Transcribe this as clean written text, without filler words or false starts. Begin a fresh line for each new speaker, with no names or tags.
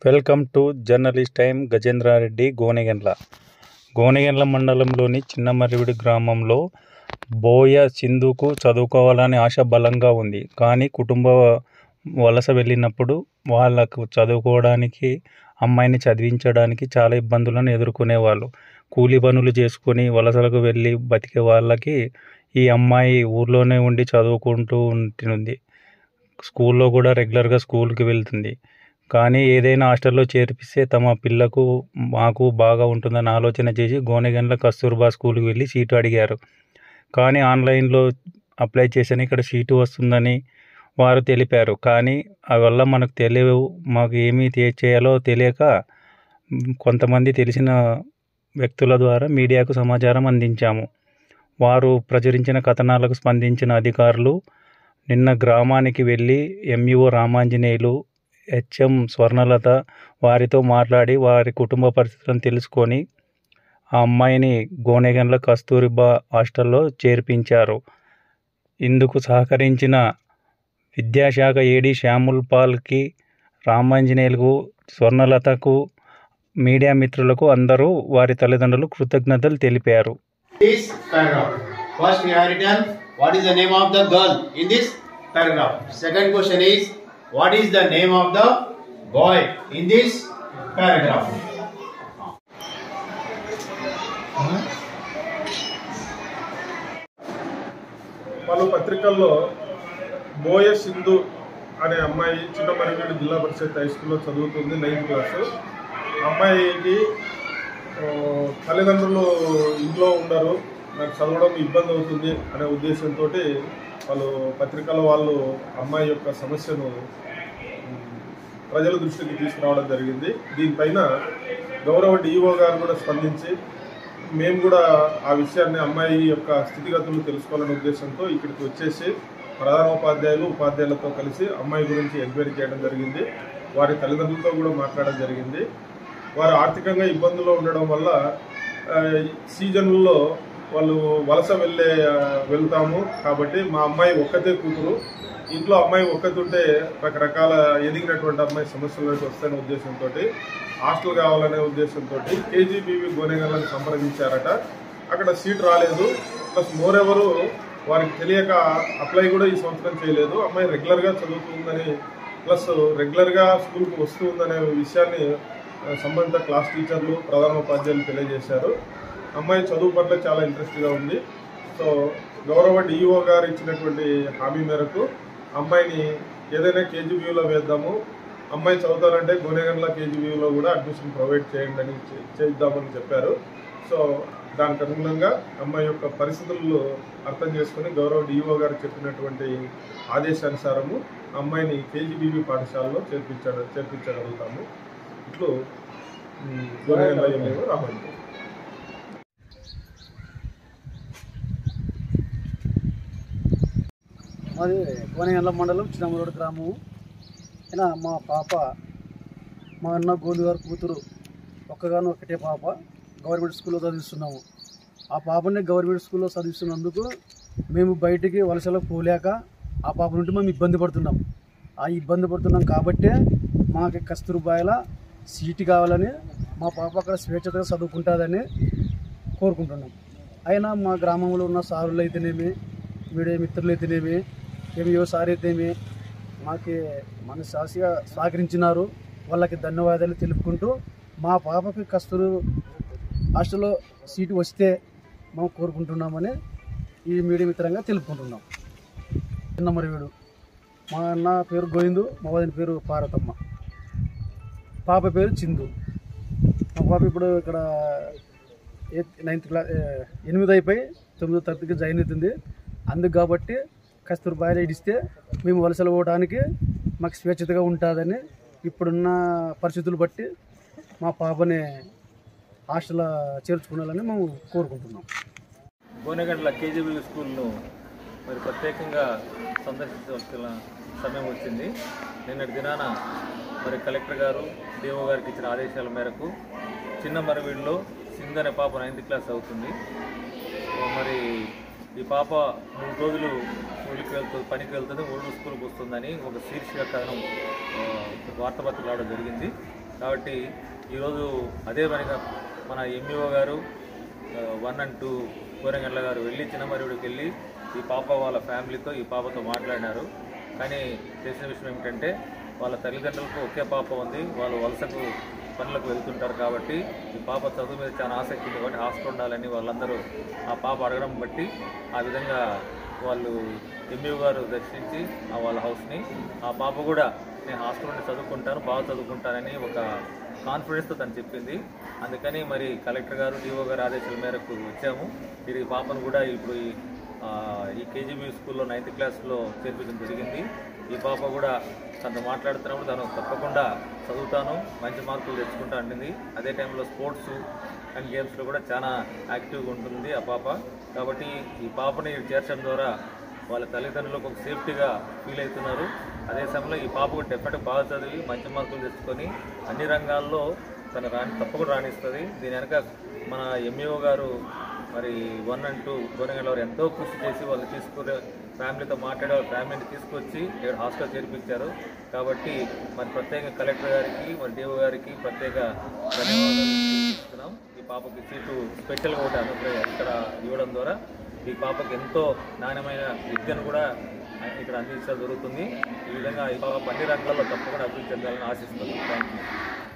Welcome to journalist time. Gajendra Reddy, Gonegandla మండలంలోని చిన్నమరివిడి గ్రామంలో బోయ సింధుకు చదువుకోవాలని ఆశ బలంగా ఉంది. కానీ కుటుంబ వలస వెళ్ళినప్పుడు వాళ్ళకు చదువుకోవడానికి, అమ్మాయిని చదివించడానికి చాలా ఇబ్బందులను ఎదుర్కొనేవాళ్ళు. కూలి పనులు చేసుకొని వలసలకు వెళ్ళి బతికే వాళ్ళకి ఈ అమ్మాయి ఊర్లోనే ఉండి చదువుకుంటూ ఉంటుంది. స్కూల్లో కూడా రెగ్యులర్గా స్కూల్కి వెళ్తుంది. కానీ ఏదైనా హాస్టల్లో చేర్పిస్తే తమ పిల్లకు మాకు బాగా ఉంటుందని ఆలోచన చేసి గోనెగండ్ల కస్తూర్బా స్కూల్కి వెళ్ళి సీటు అడిగారు. కానీ ఆన్లైన్లో అప్లై చేసిన ఇక్కడ సీటు వస్తుందని వారు తెలిపారు. కానీ అవల్ల మనకు తెలియవు, మాకు ఏమీ చేయాలో తెలియక కొంతమంది తెలిసిన వ్యక్తుల ద్వారా మీడియాకు సమాచారం అందించాము. వారు ప్రచురించిన కథనాలకు స్పందించిన అధికారులు నిన్న గ్రామానికి వెళ్ళి ఎంఈఓ రామాంజనేయులు, హెచ్ఎం స్వర్ణలత వారితో మాట్లాడి వారి కుటుంబ పరిస్థితులను తెలుసుకొని ఆ అమ్మాయిని గోనెగండ్ల కస్తూర్బా హాస్టల్లో చేర్పించారు. ఇందుకు సహకరించిన విద్యాశాఖ ఏడీ శ్యాముల్ పాల్కి, రామాంజనేయులకు, స్వర్ణలతకు, మీడియా మిత్రులకు అందరూ వారి తల్లిదండ్రులు కృతజ్ఞతలు తెలిపారు.
First we have written what is the name of the girl in this paragraph. Second question is what is the name of the boy in this paragraph.
పలు పత్రికల్లో బోయ సింధు అనే అమ్మాయి చిన్నమరివిడి జిల్లా పరిషత్ హై స్కూల్లో చదువుతుంది, 9th క్లాసు. అమ్మాయికి తల్లిదండ్రులు ఇంట్లో ఉండరు, నాకు చదవడం ఇబ్బంది అవుతుంది అనే ఉద్దేశంతో వాళ్ళు పత్రికల వాళ్ళు అమ్మాయి యొక్క సమస్యను ప్రజల దృష్టికి తీసుకురావడం జరిగింది. దీనిపైన గౌరవ డిఈఓ గారు కూడా స్పందించి మేము కూడా ఆ విషయాన్ని అమ్మాయి యొక్క స్థితిగతులు తెలుసుకోవాలనే ఉద్దేశంతో ఇక్కడికి వచ్చేసి ప్రధానోపాధ్యాయులు, ఉపాధ్యాయులతో కలిసి అమ్మాయి గురించి ఎంక్వైరీ చేయడం జరిగింది. వారి తల్లిదండ్రులతో కూడా మాట్లాడడం జరిగింది. వారు ఆర్థికంగా ఇబ్బందుల్లో ఉండడం వల్ల సీజన్లలో వాళ్ళు వలస వెళ్తాము కాబట్టి మా అమ్మాయి ఒక్కతే కూతురు, ఇంట్లో అమ్మాయి ఒక్కతుంటే రకరకాల ఎదిగినటువంటి అమ్మాయి సమస్యలకు వస్తాయనే ఉద్దేశంతో హాస్టల్ కావాలనే ఉద్దేశంతో కేజీబీవీ గోనెగండ్లను సంప్రదించారట. అక్కడ సీట్ రాలేదు. ప్లస్ మోరెవరు వారికి తెలియక అప్లై కూడా ఈ సంవత్సరం చేయలేదు. అమ్మాయి రెగ్యులర్గా చదువుతుందని, ప్లస్ రెగ్యులర్గా స్కూల్కి వస్తుందనే విషయాన్ని సంబంధిత క్లాస్ టీచర్లు, ప్రధానోపాధ్యాయులు తెలియజేశారు. అమ్మాయి చదువు పట్ల చాలా ఇంట్రెస్ట్గా ఉంది. సో గౌరవ డిఈఓ గారు ఇచ్చినటువంటి హామీ మేరకు అమ్మాయిని ఏదైనా కేజీబీయూలో వేద్దాము, అమ్మాయి చదువుతానంటే గోనెగండ్ల కేజీబీయూలో కూడా అడ్మిషన్ ప్రొవైడ్ చేద్దామని చెప్పారు. సో దానికి అనుగుణంగా అమ్మాయి యొక్క పరిస్థితులు అర్థం చేసుకుని గౌరవ డిఈఓ గారు చెప్పినటువంటి ఆదేశానుసారము అమ్మాయిని కేజీబీవీ పాఠశాలలో చేర్పించగలుగుతాము. ఇట్లు గోనెగండ్ల ఎంఈఓ రామాంజనేయులు.
మాది గోనెగండ్ల మండలం చిన్నమరివిడి గ్రామము. అయినా మా పాప, మా అన్న గోలు గారు కూతురు ఒకటే పాప గవర్నమెంట్ స్కూల్లో చదివిస్తున్నాము. ఆ పాపని గవర్నమెంట్ స్కూల్లో చదివిస్తున్నందుకు మేము బయటికి వలసలకు పోలేక ఆ పాప నుండి మేము ఇబ్బంది పడుతున్నాం. కాబట్టే మాకు కస్తూర్బాయిలో సీటు కావాలని, మా పాప అక్కడ స్వేచ్ఛగా చదువుకుంటుందని కోరుకుంటున్నాం. అయినా మా గ్రామంలో ఉన్న సారులు అయితేనేమి, మీడియా మిత్రులు అయితేనేమి, ఎంఈఓ సార్ అయితేనేమి మాకు మనసాక్షిగా సహకరించినారు. వాళ్ళకి ధన్యవాదాలు తెలుపుకుంటూ మా పాపకి కస్తూరు హాస్టల్లో సీటు వస్తే మేము కోరుకుంటున్నామని ఈ మీడియా మిత్రంగా తెలుపుకుంటున్నాం. చిన్నమరివిడు. మా అన్న పేరు గోవిందు, మా వదిన పేరు పార్వతమ్మ, పాప పేరు చిందు. మా పాప ఇప్పుడు ఇక్కడ 9th క్లాస్ 8 అయిపోయి 9వ తరగతికి జాయిన్ అవుతుంది. అందుకు కాబట్టి కస్తూర్బాయిలో ఇడిస్తే మేము వలసలు పోవడానికి మాకు స్వేచ్ఛతగా ఉంటుందని ఇప్పుడున్న పరిస్థితులు బట్టి మా పాపని హాస్టల్లో చేర్చుకోవాలని మేము కోరుకుంటున్నాం.
గోనెగండ్ల కేజీబీ స్కూల్ను మరి ప్రత్యేకంగా సందర్శించవలసిన సమయం వచ్చింది. నిన్నటి దినాన మరి కలెక్టర్ గారు, డిఓ గారికి ఇచ్చిన ఆదేశాల మేరకు చిన్నమరివిడిలో సింధు అనే పాప 9th క్లాస్ అవుతుంది. మరి ఈ పాప 3 రోజులు పనికి వెళ్తుంది, 3 స్కూల్కి వస్తుందని ఒక శీర్షిక కథనం వార్తాపత్రిక రావడం జరిగింది. కాబట్టి ఈరోజు అదే పనిగా మన ఎంఈఓ గారు 1 and 2 కోరంగండ్ల గారు వెళ్ళి చిన్నమరివిడికి వెళ్ళి ఈ పాప వాళ్ళ ఫ్యామిలీతో ఈ పాపతో మాట్లాడినారు. కానీ తెలిసిన విషయం ఏమిటంటే వాళ్ళ తల్లిదండ్రులకు ఒకే పాప ఉంది, వాళ్ళు వలసకు పనులకు వెళ్తుంటారు కాబట్టి ఈ పాప చదువు మీద చాలా ఆసక్తి ఉంది కాబట్టి హాస్టల్ ఉండాలని వాళ్ళందరూ ఆ పాప అడగడం బట్టి ఆ విధంగా వాళ్ళు ఎంఈఓ గారు దర్శించి వాళ్ళ హౌస్ని ఆ పాప కూడా నేను హాస్టల్ నుండి చదువుకుంటాను, బాగా చదువుకుంటానని ఒక కాన్ఫిడెన్స్తో తను చెప్పింది. అందుకని మరి కలెక్టర్ గారు డిఓ గారు ఆదేశాల మేరకు వచ్చాము. ఈ పాపను కూడా ఇప్పుడు ఈ కేజీబీ స్కూల్లో 9th క్లాస్లో చేర్పించడం జరిగింది. ఈ పాప కూడా తను మాట్లాడుతున్నప్పుడు తను తప్పకుండా చదువుతాను, మంచి మార్కులు తెచ్చుకుంటా అంటుంది. అదే టైంలో స్పోర్ట్స్ అండ్ గేమ్స్లో కూడా చాలా యాక్టివ్గా ఉంటుంది ఆ పాప. కాబట్టి ఈ పాపని చేర్చడం ద్వారా వాళ్ళ తల్లిదండ్రులకు ఒక సేఫ్టీగా ఫీల్ అవుతున్నారు. అదే సమయంలో ఈ పాపకు డెఫినెట్గా బాగా చదివి మంచి మార్కులు తెచ్చుకొని అన్ని రంగాల్లో తను తప్పకుండా రాణిస్తుంది. దీని వెనక మన ఎంఈఓ గారు మరి 1 and 2 కోరంగండ్ల వారు ఎంతో కృషి చేసి వాళ్ళు తీసుకునే ఫ్యామిలీతో మాట్లాడే వాళ్ళ ఫ్యామిలీని తీసుకొచ్చి ఇక్కడ హాస్టల్ చేర్పించారు. కాబట్టి మరి ప్రత్యేక కలెక్టర్ గారికి మరి డిఓ గారికి ప్రత్యేక ధన్యవాదాలు తెలుపుతున్నాం. ఈ పాపకి సీటు స్పెషల్గా ఒకటి ఇక్కడ ఇవ్వడం ద్వారా ఈ పాపకి ఎంతో నాణ్యమైన విద్యను కూడా ఇక్కడ అందించడం జరుగుతుంది. ఈ విధంగా ఈ పాప అన్ని రంగాల్లో తప్పకుండా అభివృద్ధి చెందాలని ఆశిస్తున్నాం. Thank you.